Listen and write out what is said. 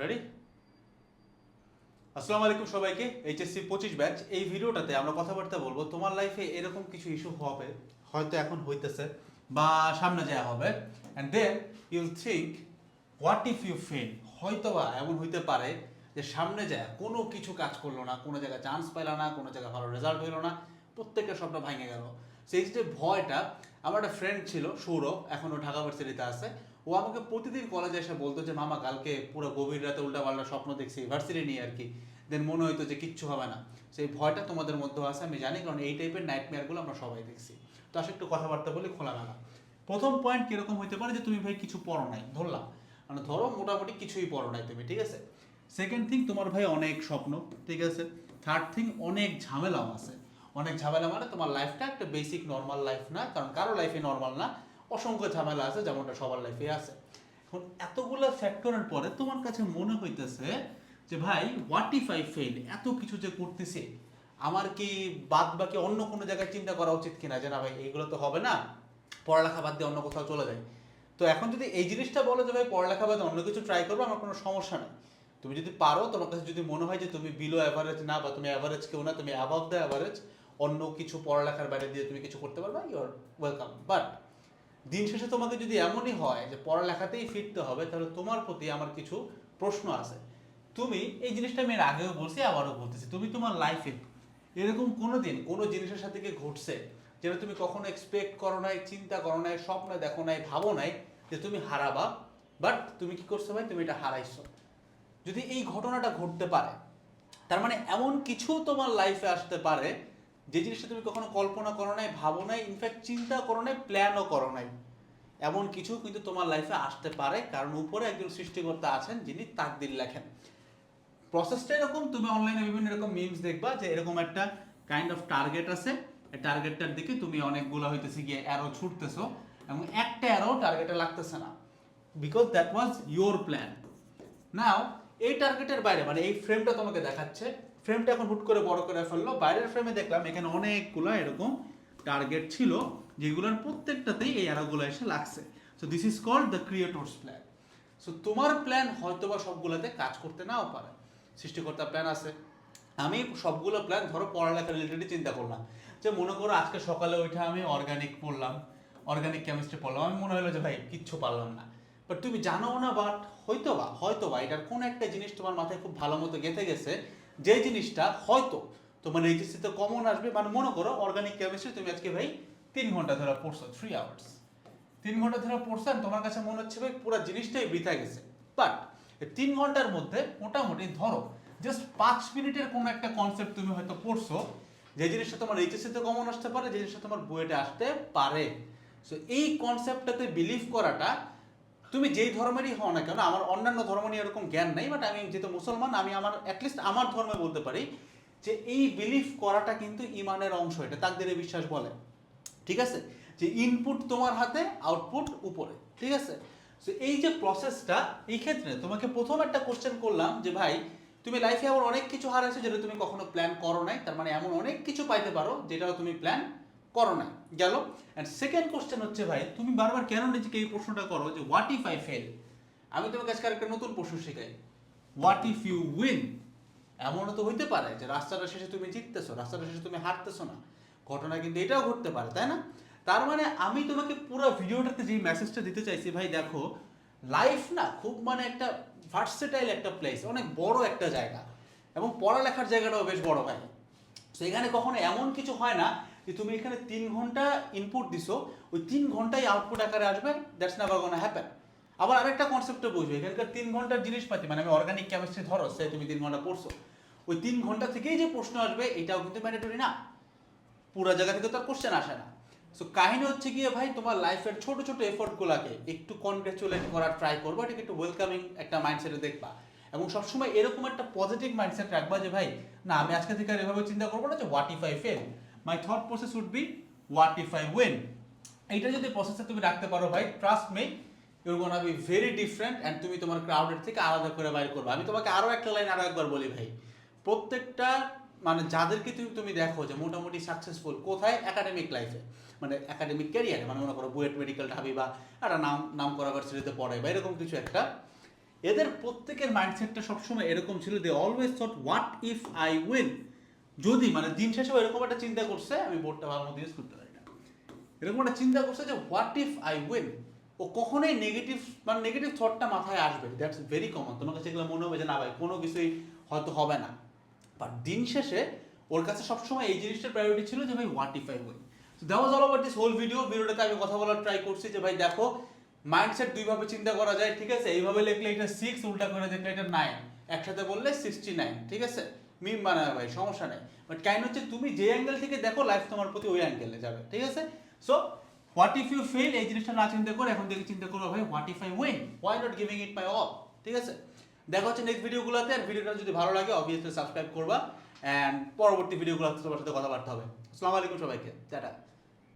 Ready? আসসালামু আলাইকুম সবাইকে। HSC 25 batch. এই ভিডিওটাতে আমরা কথাবার্তা বলবো তোমার লাইফে এরকম কিছু ইস্যু হবে, হয়তো এখন হইতেছে বা সামনে যায় হবে, and then you'll think what if you fail. হয়তো বা এমন হইতে পারে যে সামনে যায় কোনো কিছু কাজ করলো না, কোনো জায়গায় চান্স পাইলো না, কোনো জায়গায় ভালো রেজাল্ট হইলো না, প্রত্যেকটা স্বপ্ন ভেঙে গেল। সেই যে ভয়টা, আমার একটা ফ্রেন্ড ছিল সৌরভ, এখনও ঢাকা ভার্সিটিতে আছে। ও আমাকে প্রতিদিন কলেজে এসে বলতো যে মামা কালকে পুরো গভীর রাতে উল্টাপাল্টা স্বপ্ন দেখছি ভার্সিটি নিয়ে আর কি, দেন মনে হইতো যে কিচ্ছু হবে না। সেই ভয়টা তোমাদের মধ্যেও আছে আমি জানি, কারণ এই টাইপের নাইটমেয়ারগুলো আমরা সবাই দেখছি। তো আসলে একটু কথাবার্তা বলি খোলামেলা। প্রথম পয়েন্ট কিরকম হইতে পারে যে তুমি ভাই কিছু পড়ো নাই, ধরলাম মানে ধরো মোটামুটি কিছুই পড়ো নাই তুমি, ঠিক আছে। সেকেন্ড থিং, তোমার ভাই অনেক স্বপ্ন, ঠিক আছে। থার্ড থিং, অনেক ঝামেলাও আছে। অনেক ঝামেলা মানে তোমার লাইফটা একটা বেসিক নর্মাল লাইফ না, কারণ কারো লাইফে নর্মাল না, অসংখ্য ঝামেলা আছে, যেমনটা সবার লাইফে আছে। এখন এতগুলো ফ্যাক্টরের পরে তোমার কাছে মনে হইতেছে যে ভাই হোয়াট ইফ আই ফেল, এত কিছু যে করতেছি আমার কি বাদ বাকি অন্য কোনো জায়গায় চিন্তা করা উচিত কিনা, যে না ভাই এইগুলো তো হবে না, পড়ালেখা বাদ দিয়ে অন্য কোথাও চলে যায়। তো এখন যদি এই জিনিসটা বলো যে ভাই পড়ালেখা বাদ অন্য কিছু ট্রাই করবো, আমার কোনো সমস্যা নেই। তুমি যদি পারো, তোমার কাছে যদি মনে হয় যে তুমি বিলো অ্যাভারেজ না, বা তুমি অ্যাভারেজ কেউ না, তুমি অ্যাভাব দ্য অ্যাভারেজ, অন্য কিছু পড়ালেখার বাইরে দিয়ে তুমি কিছু করতে পারবা, ইউ আর ওয়েলকাম। বাট দিন শেষে তোমাকে যদি এমনই হয় যে পড়ালেখাতেই ফিরতে হবে, তাহলে তোমার প্রতি আমার কিছু প্রশ্ন আছে। তুমি এই জিনিসটা আমি এর আগেও বলছি, আবারও বলতেছি, তুমি তোমার লাইফে এরকম কোনো দিন কোনো জিনিসের সাথে কি ঘটছে যেটা তুমি কখনো এক্সপেক্ট করো নাই, চিন্তা করো নাই, স্বপ্নে দেখো নাই, ভাবো নাই যে তুমি হারাবা, বাট তুমি কি করছো ভাই, তুমি এটা হারাইছো। যদি এই ঘটনাটা ঘটতে পারে, তার মানে এমন কিছু তোমার লাইফে আসতে পারে যে জিনিসটা তুমি কখনো কল্পনা করো নাই, ভাবো নাই, ইনফ্যাক্ট চিন্তা করো নাই, প্ল্যানও করো নাই। এমন কিছু কিন্তু তোমার লাইফে আসতে পারে, কারণ উপরে একজন সৃষ্টিকর্তা আছেন যিনি তাকদীর লেখেন। প্রসেসটা এরকম, তুমি অনলাইনে বিভিন্ন এরকম মিমস দেখবা যে এরকম একটা কাইন্ড অফ টার্গেট আছে, এই টার্গেটটার দিকে তুমি অনেকগুলো হইতেছে গিয়ে অ্যারো ছুটতেছো, এবং একটা অ্যারো টার্গেটে লাগতেছে না, because that was your plan. Now এই টার্গেটের বাইরে, মানে এই ফ্রেমটা তোমাকে দেখাচ্ছে, ফ্রেমটা এখন হুট করে বড় করে ফেললো, বাইরের ফ্রেমে দেখলাম এখানে অনেকগুলো এরকম টার্গেট ছিল, যেগুলোর প্রত্যেকটাতেই এই অ্যারোগুলো এসে লাগছে। So this is called the creator's plan. So তোমার প্ল্যান হয়তো বা সবগুলোতে কাজ করতে নাও পারে, সৃষ্টিকর্তার প্ল্যান আছে। আমি সবগুলো প্ল্যান ধরো পড়ালেখা রিলেটেডই চিন্তা করলাম, যে মনে করো আজকে সকালে ওইটা আমি অর্গানিক পড়লাম, অর্গানিক কেমিস্ট্রি পড়লাম, আমি মনে হলো যে ভাই কিচ্ছু পারলাম না। বাট তুমি জানো না, বাট হয়তো বা এটার কোন একটা জিনিস তোমার মাথায় খুব ভালো মতো গেঁথে গেছে, যে জিনিসটা হয়তো তোমার এইচএসসিতে কমন আসবে। মানে মনে করো অর্গানিক কেমিস্ট্রি তুমি আজকে ভাই 3 ঘন্টা ধরে পড়ছো, 3 আওয়ার্স, 3 ঘন্টা ধরে পড়ছেন, তোমার কাছে মনে হচ্ছে ভাই পুরো জিনিসটাই বৃথা গেছে। বাট 3 ঘন্টার মধ্যে মোটামুটি ধরো জাস্ট 5 মিনিটের কোনো একটা কনসেপ্ট তুমি হয়তো পড়ছো, যে জিনিসটা তোমার এইচএসসিতে কমন আসতে পারে, যে জিনিসটা তোমার বুয়েটে আসতে পারে। সো এই কনসেপ্টটাতে বিলিভ করাটা, তুমি যেই ধর্মেরই হও না কেন, আমার অন্যান্য ধর্ম নিয়ে এরকম জ্ঞান নেই, বাট আমি যেহেতু মুসলমান, আমি আমার অ্যাটলিস্ট আমার ধর্মে বলতে পারি যে এই বিলিভ করাটা কিন্তু ইমানের অংশ, এটা তাকদীরে বিশ্বাস বলে, ঠিক আছে। যে ইনপুট তোমার হাতে, আউটপুট উপরে, ঠিক আছে। সো এই যে প্রসেসটা, এই ক্ষেত্রে তোমাকে প্রথম একটা কোশ্চেন করলাম যে ভাই তুমি লাইফে এমন অনেক কিছু হারাইছো যেটা তুমি কখনো প্ল্যান করো নাই, তার মানে এমন অনেক কিছু পাইতে পারো যেটাও তুমি প্ল্যান করো নাই, গেল। অ্যান্ড সেকেন্ড কোশ্চেন হচ্ছে ভাই তুমি বারবার কেন নিজেকে এই প্রশ্নটা করো যে হোয়াট ইফ আই ফেল। আমি তোমাকে আজকে একটা নতুন প্রশ্ন শেখাই, হোয়াট ইফ ইউ উইন। এমনও তো হইতে পারে যে রাস্তাটা শেষে তুমি জিততেছো, রাস্তাটা শেষে তুমি হারতেছো না, ঘটনা কিন্তু এটাও ঘটতে পারে, তাই না? তার মানে আমি তোমাকে পুরো ভিডিওটাতে যে মেসেজটা দিতে চাইছি, ভাই দেখো লাইফ না খুব মানে একটা ভার্সেটাইল একটা প্লেস, অনেক বড় একটা জায়গা, এবং পড়ালেখার জায়গাটাও বেশ বড় ভাই। তো এখানে কখনো এমন কিছু হয় না যে তুমি এখানে 3 ঘন্টা ইনপুট দিছো, ওই 3 ঘন্টাই আউটপুট আকারে আসবে, দ্যাটস নেভার গোনা হ্যাপেন। আবার আরেকটা কনসেপ্টে বুঝবে, এখানকার 3 ঘন্টার জিনিসপাতি, মানে আমি অর্গানিক কেমিস্ট্রি ধরো সে তুমি 3 ঘন্টা পড়ছো, ওই 3 ঘন্টা থেকেই যে প্রশ্ন আসবে এটাও কিন্তু ম্যান্ডেটরি না, পুরো জায়গা থেকে তো আর কোশ্চেন আসে না। সো কাহিনী হচ্ছে গিয়ে ভাই তোমার লাইফের ছোট ছোট এফোর্টগুলোকে একটু কনগ্রেচুলেট করার ট্রাই করবা, এটাকে একটু ওয়েলকামিং একটা মাইন্ডসেটে দেখবা, এবং সবসময় এরকম একটা পজিটিভ মাইন্ডসেট রাখবা যে ভাই না, আমি আজকে থেকে আর এভাবে চিন্তা করবো না যে what if I fail, my thought process would be what if I win. এইটা যদি প্রসেসে তুমি রাখতে পারো ভাই, trust me, you're gonna be very different, and তুমি তোমার ক্রাউডের থেকে আলাদা করে বাইর করবে। আমি তোমাকে আরও একটা লাইন আরও একবার বলি ভাই, প্রত্যেকটা মানে যাদেরকে তুমি তুমি দেখো যে মোটামুটি সাকসেসফুল কোথায়, একাডেমিক লাইফে, মানে একাডেমিক ক্যারিয়ারে, মানে মনে করো বুয়েট মেডিকেল ঢাবি বা একটা নাম নাম করা ভার্সিটিতে পড়ে বা এরকম কিছু একটা, এদের প্রত্যেকের মাইন্ডসেটটা সবসময় এরকম ছিল, they always thought what if I win, যদি মানে দিন শেষে এরকম একটা চিন্তা করছে, আমি বোর্ডটা ভালো মতো ইউজ করতে পারি না, এরকম একটা চিন্তা করছে যে হোয়াট ইফ আই উইন। ও কখনোই নেগেটিভ মানে নেগেটিভ থটটা মাথায় আসবে, দ্যাটস ভেরি কমন। তোমার কাছে এগুলো মনে হবে যে না ভাই কোনো কিছুই হয়তো হবে না, বাট দিন শেষে ওর কাছে সবসময় এই জিনিসটার প্রায়োরিটি ছিল যে ভাই what if I win. So that was all about this whole ভিডিওটাতে আমি কথা বলার ট্রাই করছি যে ভাই দেখো মাইন্ডসেট দুইভাবে চিন্তা করা যায়, ঠিক আছে? এইভাবে লিখলে এটা 6, উল্টা করে দেখলে এটা 9, একসাথে বললে 69, ঠিক আছে? মিম বানাবে ভাই, সমস্যা নেই, বাট কাইন্ড হচ্ছে তুমি যে অ্যাঙ্গেল থেকে দেখো লাইফ তোমার প্রতি ওই অ্যাঙ্গেলে যাবে, ঠিক আছে? So what if you fail এই জিনিসটা না চিন্তা করে এখন থেকে চিন্তা করো ভাই what if I win, why not giving it my all, ঠিক আছে? দেখা হচ্ছে নেক্সট ভিডিওগুলোতে। আর ভিডিওটা যদি ভালো লাগে অবভিয়াসলি সাবস্ক্রাইব করবা, অ্যান্ড পরবর্তী ভিডিওগুলোতে তোমার সাথে কথাবার্তা হবে। আসসালামু আলাইকুম সবাইকে, টাটা।